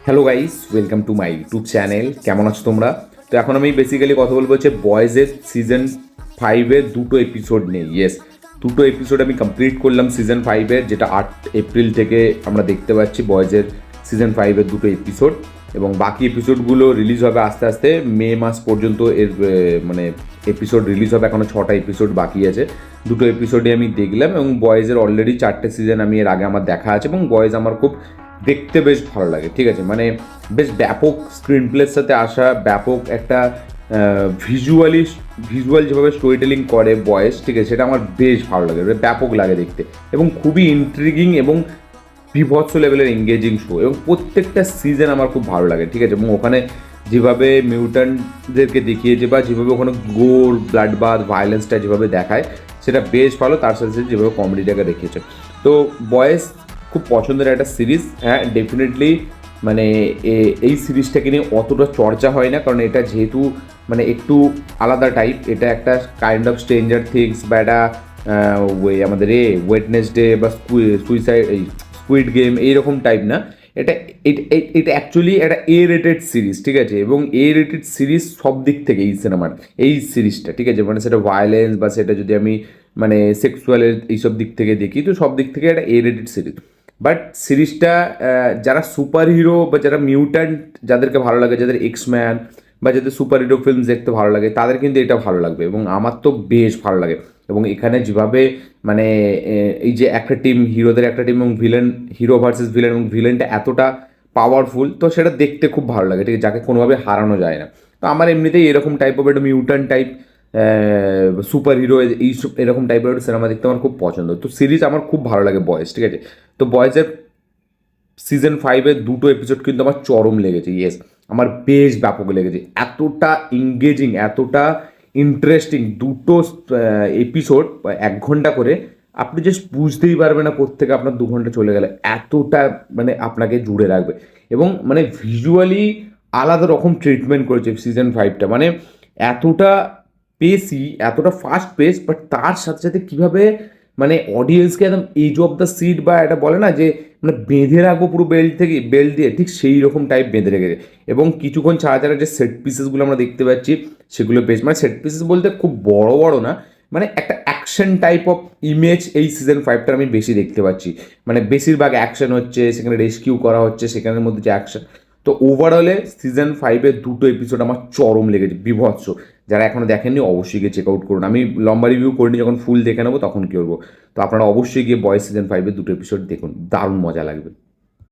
Hello guys, welcome to my YouTube channel. কেমন আছো তোমরা? তো এখন আমি বেসিক্যালি কথা বলবো হচ্ছে বয়েজের সিজন 5-এর দুটো এপিসোড নেই। ইয়েস, দুটো এপিসোড আমি কমপ্লিট করলাম সিজন 5-এর, যেটা 8 এপ্রিল থেকে আমরা দেখতে পাচ্ছি বয়েজের সিজন 5-এর দুটো এপিসোড। এবং বাকি এপিসোডগুলো রিলিজ হবে আস্তে আস্তে মে মাস পর্যন্ত। এর মানে এপিসোড রিলিজ হবে, এখনও 6টা এপিসোড বাকি আছে। দুটো এপিসোডে আমি দেখলাম এবং বয়েজের অলরেডি 4টে সিজন আমি এর আগে আমার দেখা আছে এবং বয়েজ আমার খুব দেখতে বেশ ভালো লাগে। ঠিক আছে, মানে বেশ ব্যাপক স্ক্রিন প্লের সাথে আসা, ব্যাপক একটা ভিজুয়াল যেভাবে স্টোরি টেলিং করে বয়েস, ঠিক আছে, সেটা আমার বেশ ভালো লাগে, ব্যাপক লাগে দেখতে এবং খুবই ইন্ট্রিগিং এবং বিভৎস লেভেলের এঙ্গেজিং শো। এবং প্রত্যেকটা সিজন আমার খুব ভালো লাগে। ঠিক আছে, এবং ওখানে যেভাবে মিউট্যান্টদেরকে দেখিয়েছে বা যেভাবে ওখানে গোর, ব্লাড বাথ, ভায়োলেন্সটা যেভাবে দেখায় সেটা বেশ ভালো। তার সাথে সাথে যেভাবে কমেডিটাকে দেখিয়েছে, তো বয়েস খুব পছন্দের একটা সিরিজ। হ্যাঁ, ডেফিনেটলি মানে এই সিরিজটাকে নিয়ে অতটা চর্চা হয় না, কারণ এটা যেহেতু মানে একটু আলাদা টাইপ। এটা একটা কাইন্ড অফ স্ট্রেঞ্জার থিংস বা একটা আমাদের ওয়েডনেসডে বা স্কুইড গেম এইরকম টাইপ না। এটা এটা অ্যাকচুয়ালি একটা রেটেড সিরিজ। ঠিক আছে, এবং রেটেড সিরিজ সব দিক থেকে এই সিরিজটা, ঠিক আছে, মানে সেটা ভায়োলেন্স বা সেটা যদি আমি মানে সেক্সুয়ালের এইসব দিক থেকে দেখি, তো সব দিক থেকে একটা রেটেড সিরিজ। বাট সিরিজটা যারা সুপার হিরো বা যারা মিউট্যান্ট যাদেরকে ভালো লাগে, যাদের এক্সম্যান বা যাদের সুপার হিরো ফিল্ম দেখতে ভালো লাগে, তাদের কিন্তু এটা ভালো লাগবে এবং আমার তো বেশ ভালো লাগে। এবং এখানে যেভাবে মানে এই যে একটা টিম, হিরোদের একটা টিম এবং ভিলেন, হিরো ভার্সেস ভিলেন, এবং ভিলেনটা এতটা পাওয়ারফুল, তো সেটা দেখতে খুব ভালো লাগে। ঠিক আছে, যাকে কোনোভাবে হারানো যায় না। তো আমার এমনিতেই এরকম টাইপ অফ একটা মিউট্যান্ট টাইপ সুপার হিরো এরকম টাইপের একটা সিনেমা দেখতে আমার খুব পছন্দ। তো সিরিজ আমার খুব ভালো লাগে বয়েস। ঠিক আছে, তো বয়েজের সিজন 5-এর দুটো এপিসোড কিন্তু আমার চরম লেগেছে। ইয়েস, আমার বেশ ব্যাপক লেগেছে। এতটা এঙ্গেজিং, এতটা ইন্টারেস্টিং দুটো এপিসোড, 1 ঘন্টা করে। আপনি জাস্ট বুঝতেই পারবেন না কোত্থেকে আপনার 2 ঘন্টা চলে গেলে, এতটা মানে আপনাকে জুড়ে রাখবে। এবং মানে ভিজুয়ালি আলাদা রকম ট্রিটমেন্ট করেছে সিজন 5টা, মানে এতটা পেসি, এতটা ফাস্ট পেস, বাট তার সাথে সাথে কীভাবে মানে অডিয়েন্সকে একদম এজ অফ দ্য সিট বা এটা বলে না যে মানে বেঁধে রাখবো পুরো বেল্ট দিয়ে, ঠিক সেই রকম টাইপ বেঁধে রেখেছে। এবং কিছুক্ষণ ছাড়া ছাড়া যে সেট পিসেসগুলো আমরা দেখতে পাচ্ছি সেগুলো বেশ, মানে সেট পিসেস বলতে খুব বড় বড় না, মানে একটা অ্যাকশন টাইপ অফ ইমেজ এই সিজন 5টার আমি বেশি দেখতে পাচ্ছি। মানে বেশিরভাগ অ্যাকশন হচ্ছে, সেখানে রেস্কিউ করা হচ্ছে, সেখানের মধ্যে যে অ্যাকশন। তো ওভারঅলে সিজন 5-এর দুটো এপিসোড আমার চরম লেগেছে, বিভৎস। যারা এখনও দেখেননি অবশ্যই গিয়ে চেক আউট করুন। আমি লম্বা রিভিউ করিনি, যখন ফুল দেখে নেবো তখন কী করবো। তো আপনারা অবশ্যই গিয়ে বয়েজ সিজন 5-এর দুটো এপিসোড দেখুন, দারুণ মজা লাগবে।